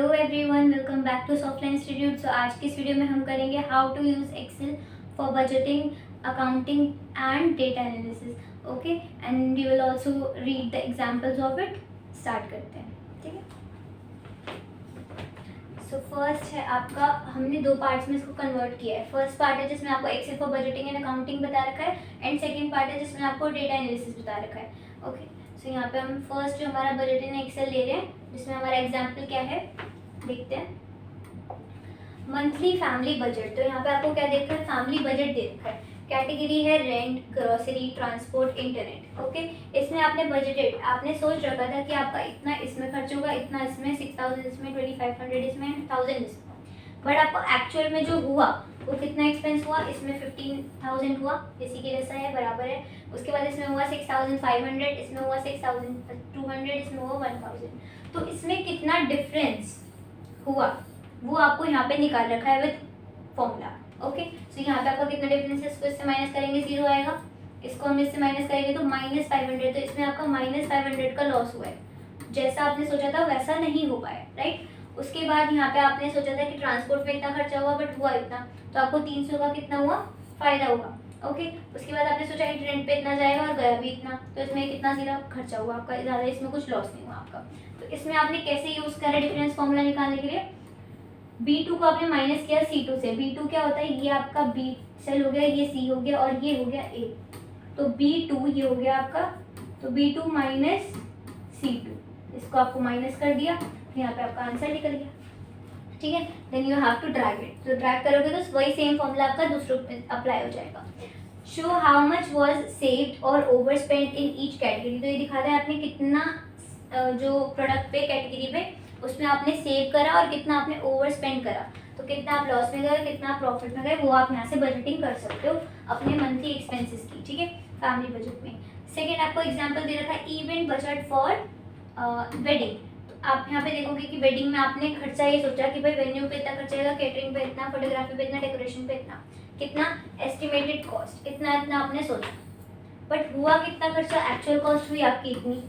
Hello everyone, welcome back to Softline institute. So आज की इस वीडियो में हम करेंगे how to use Excel for budgeting, accounting and data analysis. Okay, and we will also read the examples of it. Start करते हैं, ठीक है। सो फर्स्ट है आपका, हमने दो पार्ट्स में इसको कन्वर्ट किया है। फर्स्ट पार्ट है जिसमें आपको Excel for budgeting and accounting बता रखा है, एंड सेकेंड पार्ट है जिसमें आपको डेटा एनालिसिस बता रखा है। ओके, सो यहाँ पे हम फर्स्ट जो हमारा बजटिंग एक्सेल ले रहे हैं, जिसमें हमारा एग्जाम्पल क्या है देखते हैं। Monthly family budget. तो यहाँ पे आपको क्या देख रहा है, फैमिली बजट दे रखा है। कैटेगरी है rent, grocery, transport, internet. Okay, इसमें आपने बजटेड, आपने सोच रखा था कि आपका इतना इसमें खर्च होगा, इतना इसमें, 6000 इसमें, 2500 इसमें, 1000 इसमें। बट आपको एक्चुअल में जो हुआ वो कितना एक्सपेंस हुआ, इसमें 15000 हुआ, इसी के जैसा है, बराबर है। उसके बाद इसमें हुआ 6500, इसमें हुआ 6200, इसमें हुआ 1000। तो इसमें कितना डिफरेंस हुआ वो आपको यहाँ पे निकाल रखा है विद फॉर्मूला। ओके, सो यहाँ पे आपका कितना डिफरेंस है, इसको इससे माइनस करेंगे 0 आएगा, इसको हम इससे माइनस करेंगे तो -500। तो इसमें आपका -500 का लॉस हुआ है। जैसा आपने सोचा था वैसा नहीं हो पाया, राइट। उसके बाद यहाँ पे आपने सोचा था कि ट्रांसपोर्ट पे इतना खर्चा हुआ, बट हुआ इतना, तो आपको 300 का कितना हुआ, फायदा हुआ। ओके, उसके बाद आपने सोचा इंटरनेट पे इतना जाएगा और गया भी इतना, तो इसमें कितना ज़्यादा खर्चा हुआ आपका, ज़्यादा इसमें कुछ लॉस नहीं हुआ आपका। तो इसमें आपने कैसे यूज़ करा डिफरेंस फॉर्मूला निकालने के लिए, B2 को आपने माइनस किया C2 से। B2 क्या होता है, ये आपका B सेल हो गया, ये C हो गया और ये हो गया A। तो B2 ये हो गया आपका, तो B2 माइनस C2, इसको आपको माइनस कर दिया, तो यहाँ पे आपका आंसर निकल गया, ठीक है। Then you have to drag it. तो ड्रैग करोगे तो वही सेम फॉर्मूला आपका दूसरों पे अप्लाई हो जाएगा। Show how much was saved or over spent in each category. तो ये दिखाता है आपने कितना जो प्रोडक्ट पे, कैटेगरी पे, उसमें आपने सेव करा और कितना आपने ओवर स्पेंड करा। तो कितना आप लॉस में गए, कितना प्रॉफिट में गए, वो आप यहाँ से बजटिंग कर सकते हो अपने मंथली एक्सपेंसेस की, ठीक है, फैमिली बजट में। सेकेंड आपको एग्जाम्पल दे रखा है इवेंट बजट फॉर वेडिंग। आप यहाँ पे देखोगे कि वेडिंग में आपने खर्चा ये सोचा कि भाई वेन्यू पे इतना खर्चा आएगा, केटरिंग पे इतना, फोटोग्राफी पे इतना, डेकोरेशन पे इतना, कितना एस्टिमेटेड कॉस्ट, इतना इतना आपने सोचा, बट हुआ कितना खर्चा, एक्चुअल कॉस्ट हुई आपकी इतनी।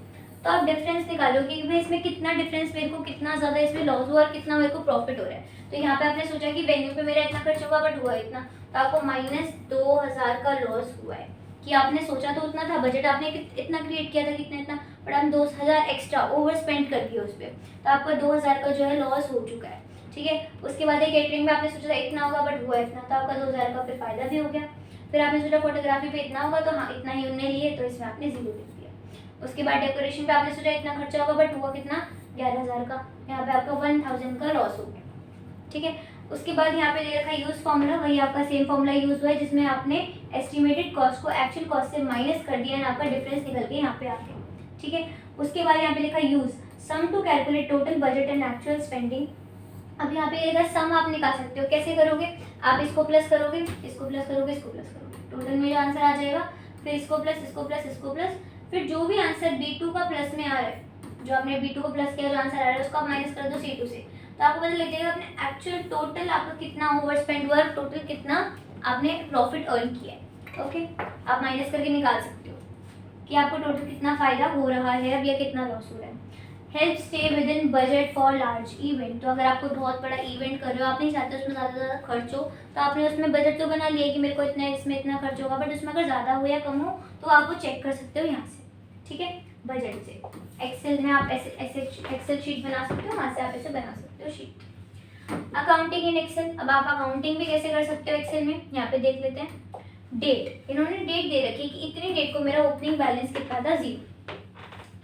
तो आप डिफरेंस निकालोगे कि भाई इसमें कितना डिफरेंस, मेरे को कितना ज़्यादा इसमें लॉस हुआ और कितना मेरे को प्रॉफिट हो रहा है। तो यहाँ पे आपने सोचा कि वेन्यू पे मेरा इतना खर्च होगा बट हुआ इतना, तो आपको -2000 का लॉस हुआ है। कि आपने सोचा तो उतना था, बजट आपने इतना क्रिएट किया था, कितना इतना, बट आप 2000 एक्स्ट्रा ओवर स्पेंड कर दिए उस पर, तो आपका 2000 का जो है लॉस हो चुका है, ठीक है। उसके बाद एक केटरिंग में आपने सोचा था इतना होगा बट हुआ इतना, तो आपका 2000 का फिर फायदा भी हो गया। फिर आपने सोचा फोटोग्राफी पे इतना होगा, तो हाँ इतना ही उन्होंने लिए, तो इसमें आपने 0 लिख दिया। उसके बाद डेकोरेशन पे आपने सोचा इतना खर्चा होगा बट हुआ कितना, 11000 का, यहाँ पे आपका 1000 का लॉस हो गया, ठीक है। उसके बाद यहाँ पे दे रखा है यूज फॉर्मूला, वही आपका सेम फॉर्मूला यूज हुआ है जिसमें आपने एस्टिमेटेड कॉस्ट को एक्चुअल कॉस्ट से माइनस कर दिया, एंड आपका डिफरेंस निकल के यहाँ पे आ गया, ठीक है। उसके बाद यहाँ पे लिखा use sum to calculate total budget and actual spending. अब यहाँ पे रहेगा सम, आप निकाल सकते हो, कैसे करोगे, आप इसको प्लस करोगे, इसको प्लस करोगे, इसको प्लस करोगे, टोटल में जो आंसर आ जाएगा, फिर इसको प्लस, इसको प्लस, इसको प्लस, फिर जो भी आंसर B2 का प्लस में आ रहा है, जो आपने B2 को प्लस किया, जो आंसर आ रहा है उसको आप माइनस कर दो C2 से, तो आपको पता लग जाएगा अपने एक्चुअल टोटल आपका कितना ओवर स्पेंड हुआ, टोटल कितना आपने प्रॉफिट अर्न किया है। ओके, आप माइनस करके निकाल सकते हो कि आपको टोटल कितना फायदा हो रहा है अब, या कितना लॉस हो रहा है। Help stay with in budget for large event. तो अगर आपको बहुत बड़ा इवेंट कर रहे हो, आप नहीं चाहते उसमें ज़्यादा ज़्यादा खर्च हो, तो आपने उसमें बजट तो बना लिया कि मेरे को इतना, इसमें इतना खर्च होगा, बट उसमें अगर ज़्यादा हो या कम हो तो आप वो चेक कर सकते हो यहाँ से, ठीक है, बजट से। एक्सेल में आप ऐसे ऐसे एक्सेल शीट बना सकते हो, वहाँ से आप ऐसे बना सकते हो शीट। अकाउंटिंग इन एक्सेल। अब आप अकाउंटिंग भी कैसे कर सकते हो एक्सेल में, यहाँ पे देख लेते हैं। डेट, इन्होंने डेट दे रखी है कि इतनी डेट को मेरा ओपनिंग बैलेंस कितना था, 0,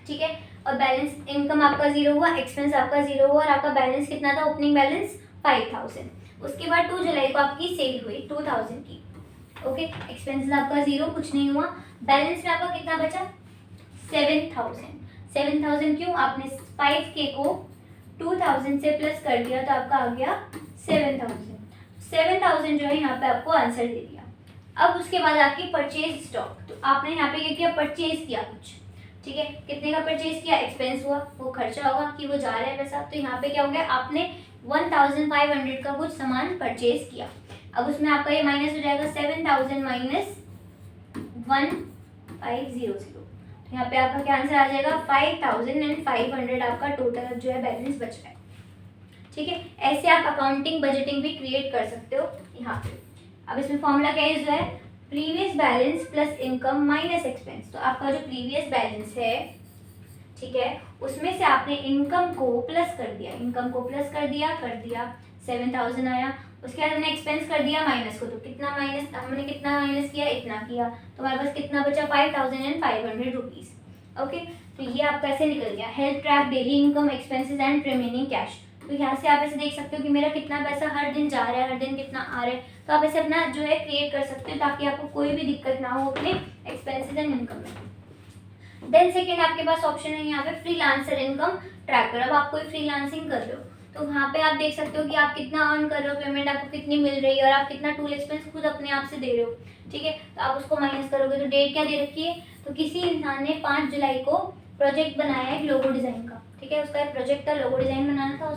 ठीक है, और बैलेंस इनकम आपका 0 हुआ, एक्सपेंस आपका 0 हुआ, और आपका बैलेंस कितना था, ओपनिंग बैलेंस 5000। उसके बाद 2 जुलाई को आपकी सेल हुई 2000 की, ओके, एक्सपेंसेस आपका 0, कुछ नहीं हुआ, बैलेंस में आपका कितना बचा, 7000। 7000 क्यों, आपने 5K को 2000 से प्लस कर दिया, तो आपका आ गया 7000। 7000 जो है यहाँ पे आपको आंसर दे दिया। अब उसके बाद आपकी परचेज स्टॉक, तो आपने यहाँ पे क्या किया, परचेज किया कुछ, ठीक है, कितने का परचेज किया, एक्सपेंस हुआ, वो खर्चा होगा कि वो जा रहा है पैसा, तो यहाँ पे क्या हो गया, आपने 1500 का कुछ सामान परचेज किया। अब उसमें आपका ये माइनस हो जाएगा, 7000 माइनस 1500, तो यहाँ पे आपका क्या आंसर आ जाएगा, 5500 आपका टोटल जो है बैलेंस बच रहा है, ठीक है, ऐसे आप अकाउंटिंग बजटिंग भी क्रिएट कर सकते हो यहाँ पे। अब इसमें फॉर्मूला क्या यूज है, previous balance plus income minus expense. तो आपका जो प्रीवियस बैलेंस है, ठीक है, उसमें से आपने इनकम को प्लस कर दिया, इनकम को प्लस कर दिया 7000 आया। उसके बाद हमने एक्सपेंस कर दिया माइनस को, तो कितना माइनस, हमने कितना माइनस किया, इतना किया, तो हमारे पास कितना बचा 5500 रुपीज। ओके, तो ये आपका ऐसे निकल गया। Help track daily income expenses and remaining cash. तो यहाँ से आप ऐसे देख सकते हो कि मेरा कितना पैसा हर दिन जा रहा है, हर दिन कितना आ रहा है। तो आप ऐसे अपना जो है क्रिएट कर सकते हो ताकि आपको कोई भी दिक्कत ना हो अपने एक्सपेंसेस एंड इनकम में। देन सेकेंड आपके पास ऑप्शन है यहाँ पे फ्रीलांसर इनकम ट्रैकर। अब आप कोई फ्रीलांसिंग कर रहे हो तो वहाँ पे आप देख सकते हो कि आप कितना अर्न कर रहे हो, पेमेंट आपको कितनी मिल रही है और आप कितना टूल एक्सपेंस खुद अपने आप से दे रहे हो। ठीक है, तो आप उसको माइनस करोगे। तो डेट क्या दे रखी है, तो किसी इंसान ने 5 जुलाई को प्रोजेक्ट बनाया है लोगो डिजाइन का। ठीक है, उसका प्रोजेक्ट था, लोगो डिजाइन बनाना था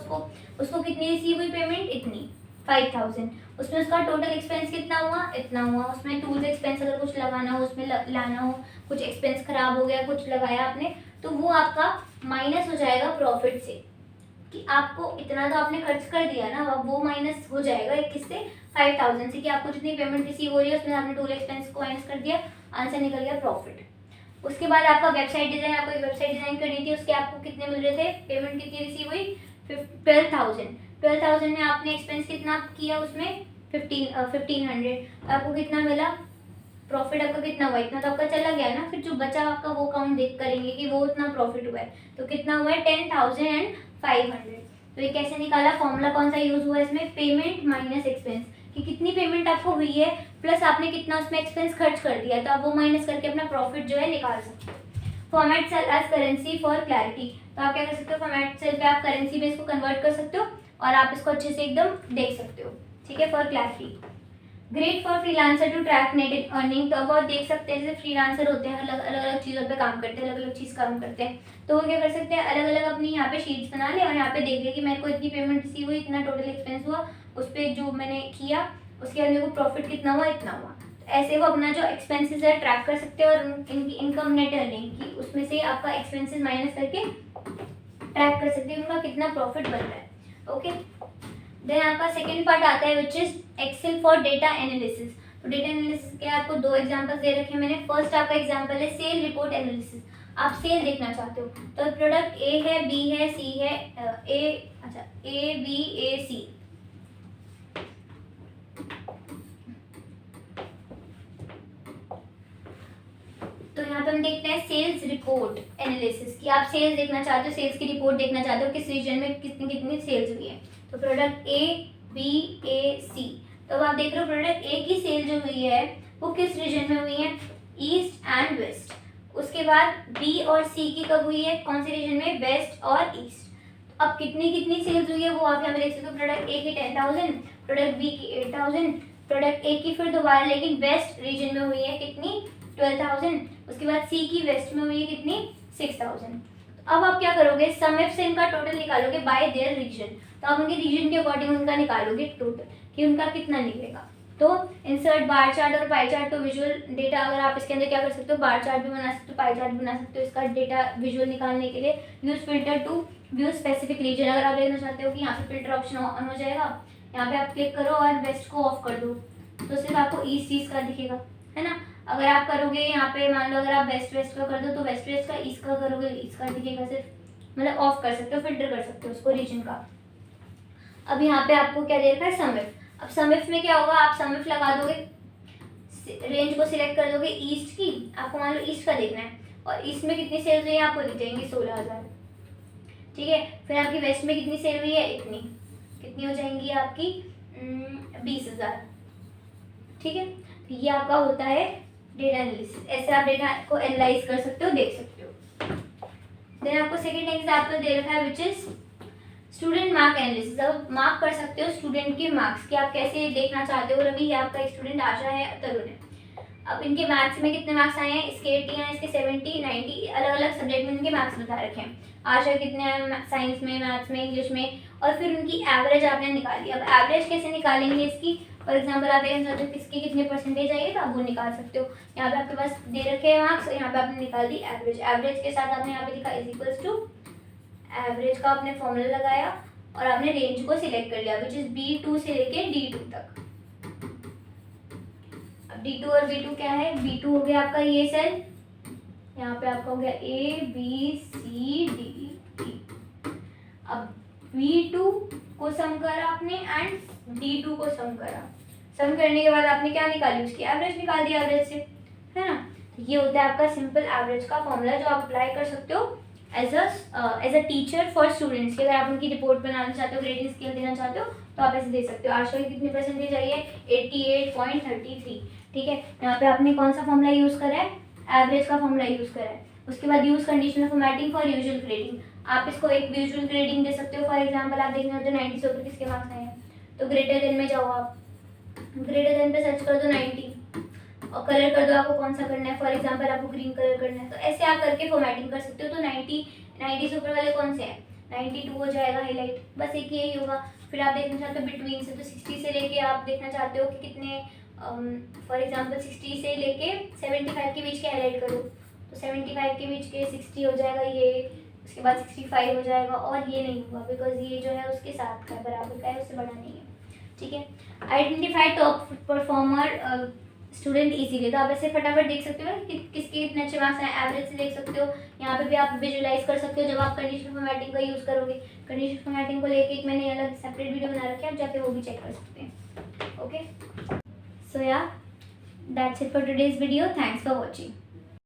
उसको कितनी रिसीव हुई पेमेंट, इतनी 5000। उसमें उसका टोटल एक्सपेंस कितना हुआ, इतना हुआ। उसमें टूल्स एक्सपेंस अगर कुछ लगाना हो, उसमें लाना हो, कुछ एक्सपेंस खराब हो गया, कुछ लगाया आपने, तो वो आपका माइनस हो जाएगा प्रॉफिट से, कि आपको इतना तो आपने खर्च कर दिया ना, अब वो माइनस हो जाएगा किससे, 5000 से, कि आपको जितनी पेमेंट रिसीव हो रही है उसमें आपने टूल एक्सपेंस को माइनस कर दिया, आंसर निकल गया प्रॉफिट। उसके बाद आपका वेबसाइट डिजाइन, आपको एक वेबसाइट डिजाइन करनी थी, उसके आपको कितने मिल रहे थे, पेमेंट कितनी रिसीव हुई 12,000 में आपने एक्सपेंस कितना किया उसमें 1500, आपको कितना मिला प्रॉफिट, आपका कितना हुआ, इतना तो आपका चला गया ना। फिर जो बचा आपका वो काउंट देख करेंगे कि वो इतना प्रॉफिट हुआ है, तो कितना हुआ है 10,500। तो ये कैसे निकाला, फॉर्मूला कौन सा यूज हुआ है इसमें, पेमेंट माइनस एक्सपेंस, कि कितनी पेमेंट आपको हुई है प्लस आपने कितना उसमें एक्सपेंस खर्च कर दिया, तो आप वो माइनस करके अपना प्रॉफिट जो है निकाल सकते हो। Format cell as currency for clarity, तो आप क्या कर सकते हो, फॉर्मेट सेल पे आप करेंसी में इसको कन्वर्ट कर सकते हो और आप इसको अच्छे से एकदम देख सकते हो। ठीक है, for clarity. Great for freelancer to track net earning, तो अब आप देख सकते हैं जैसे फ्रीलांसर होते हैं, अलग अलग चीज़ों पे काम करते हैं, अलग अलग चीज़ काम करते हैं, तो वो क्या कर सकते हैं, अलग अलग अपनी यहाँ पे शीट्स बना ले और यहाँ पे देख ले कि मेरे को इतनी पेमेंट रिसीव हुई, इतना टोटल एक्सपेंस हुआ, उस पर जो मैंने किया उसके बाद मेरे को प्रॉफिट कितना हुआ, इतना हुआ। तो ऐसे वो अपना जो एक्सपेंसेस है ट्रैक कर सकते हैं और इनकी इनकम नेट अर्निंग की उसमें से आपका एक्सपेंसेस माइनस करके ट्रैक कर सकते हैं उनका कितना प्रॉफिट बन रहा है। ओके, देन आपका सेकेंड पार्ट आता है which is Excel for data analysis. तो डेटा एनालिसिस के आपको 2 एग्जांपल्स दे रखे हैं मैंने। फर्स्ट आपका एग्जांपल है सेल रिपोर्ट एनालिसिस। आप सेल देखना चाहते हो, तो प्रोडक्ट ए है, बी है, सी है, ए बी ए सी। तो यहाँ पे हम देखते हैं सेल्स रिपोर्ट एनालिसिस, कि आप सेल्स देखना चाहते हो, सेल्स की रिपोर्ट देखना चाहते हो किस रीजन में कितनी कितनी सेल्स हुई है। तो प्रोडक्ट ए बी ए सी, तो अब आप देख रहे हो प्रोडक्ट ए की सेल जो हुई है वो किस रीजन में हुई है, ईस्ट एंड वेस्ट। उसके बाद बी और सी की कब हुई है, कौन से रीजन में, वेस्ट और ईस्ट। अब कितनी कितनी सेल्स हुई है वो आप यहाँ पे देख सकते हो। प्रोडक्ट ए की 10,000, प्रोडक्ट बी की 8,000, प्रोडक्ट ए की फिर दोबारा लेकिन वेस्ट रीजन में हुई है कितनी, 12,000। उसके बाद सी की वेस्ट में हुई है कितनी, 6,000। अब आप क्या करोगे, सम से इनका टोटल निकालोगे बाय देयर रीजन। तो आप उनके रीजन के अकॉर्डिंग उनका निकालोगे टोटल कि उनका कितना निकलेगा। तो इंसर्ट बार चार्ट और पाई चार्ट, तो विजुअल डेटा अगर आप इसके अंदर क्या कर सकते हो, बार चार्ट भी बना सकते हो, पाई चार्ट भी बना सकते हो। इसका डेटा विजुअल निकालने के लिए use filter to view specific region. अगर आप देखना चाहते हो कि यहाँ पे फिल्टर ऑप्शन ऑन हो जाएगा, यहाँ पे आप क्लिक करो और वेस्ट को ऑफ कर दो, तो सिर्फ आपको ईस्ट ईस्ट का दिखेगा, है ना। अगर आप करोगे यहाँ पे मान लो अगर आप वेस्ट वेस्ट का कर दो तो वेस्ट वेस्ट का, ईस्ट का करोगे ईस्ट का दिखेगा सिर्फ, मतलब ऑफ कर सकते हो, फिल्टर कर सकते हो उसको रीजन का। अब यहाँ पे आपको क्या दे रखा है, समिफ। अब समिफ में क्या होगा, आप समिफ लगा दोगे, रेंज को सिलेक्ट कर दोगे ईस्ट की, आपको मान लो ईस्ट का देखना है और ईस्ट में कितनी सेल्स हुई है आपको दिख जाएंगी 16,000। ठीक है, फिर आपकी वेस्ट में कितनी सेल हुई है, इतनी, कितनी हो जाएंगी आपकी 20,000। ठीक है, तो ये आपका होता है डेटा एनालिसिस। ऐसे आप डेटा को एनालाइज कर सकते हो, देख सकते हो। देन आपको सेकंड एग्जांपल दे रखा है which is student mark analysis. अब मार्क कर सकते हो स्टूडेंट के मार्क्स कि आप कैसे देखना चाहते हो। रवि है आपका स्टूडेंट, आशा है, तरुण है। अब इनके मैथ्स में कितने मार्क्स आए हैं, इसके 80 हैं, इसके 70 90, अलग अलग सब्जेक्ट में इनके मार्क्स बता रखे हैं। आशा कितने हैं साइंस में, मैथ्स में, इंग्लिश में, और फिर उनकी एवरेज आपने निकाली। अब एवरेज कैसे निकालेंगे इसकी, फॉर एग्जाम्पल आप देखना चाहते हो किसकी कितने परसेंटेज आई है, तो आप वो निकाल सकते हो। यहाँ पे आपके पास दे रखे हैं मार्क्स, यहाँ पे आपने निकाल दी एवरेज। एवरेज के साथ आपने यहाँ पे लिखा इज इक्वल्स टू एवरेज का आपने फॉर्मूला लगाया और आपने रेंज को सिलेक्ट कर लिया विच इज B2 से लेके D2 तक। अब D2 और B2 क्या है, B2 हो गया आपका ये सेल, यहाँ पे आपका हो गया ABCDE। अब B2 को सम करा आपने एंड D2 को सम करा, सम करने के बाद आपने क्या निकाली, उसकी एवरेज निकाल दी एवरेज से, है ना। ये होता है आपका सिंपल एवरेज का फॉर्मूला जो आप अप्लाई कर सकते हो as a teacher for students की। अगर आप उनकी रिपोर्ट बनाना चाहते हो, ग्रेडिंग स्केल देना चाहते हो तो आप ऐसे दे सकते हो। आशा की कितनी परसेंटेज आई है, 88.33, ठीक है। यहाँ पे आपने कौन सा फॉर्मूला यूज़ करा है, एवरेज का फॉर्मूला यूज़ करा है। उसके बाद use conditional formatting for usual grading, आप इसको एक यूजुअल ग्रेडिंग दे सकते हो। फॉर एग्जाम्पल आप देखना होते हो 90 से ऊपर किसके मार्क्स आए हैं, तो ग्रेटर देन में जाओ, आप ग्रेटर देन पे सर्च कर दो 90 और कलर कर दो आपको कौन सा करना है। फॉर एग्जांपल आपको ग्रीन कलर करना है, तो ऐसे आप करके फॉर्मेटिंग कर सकते हो। तो 90 से ऊपर वाले कौन से हैं, 92 हो जाएगा हाईलाइट, बस एक यही होगा। फिर आप देखना चाहते हो बिटवीन से, तो 60 से लेके आप देखना चाहते हो कि कितने, फॉर एग्जांपल 60 से लेके 75 के बीच के हाईलाइट करो, तो 75 के बीच के 60 हो जाएगा ये, उसके बाद 65 हो जाएगा, और ये नहीं होगा बिकॉज ये जो है उसके साथ का बराबर का है, उससे बड़ा नहीं है, ठीक है। Identify top performer student easily, तो आप ऐसे फटाफट देख सकते हो कि किसके कितने अच्छे मार्क्स हैं, एवरेज से देख सकते हो। यहाँ पे भी आप विजुअलाइज कर सकते हो जब आप कंडीशनल फॉर्मेटिंग का यूज़ करोगे। कंडीशनल फॉर्मेटिंग को लेके एक मैंने अलग सेपरेट वीडियो बना रखी है, आप जाके वो भी चेक कर सकते हैं। ओके, सो या that's it for today's video, thanks for watching.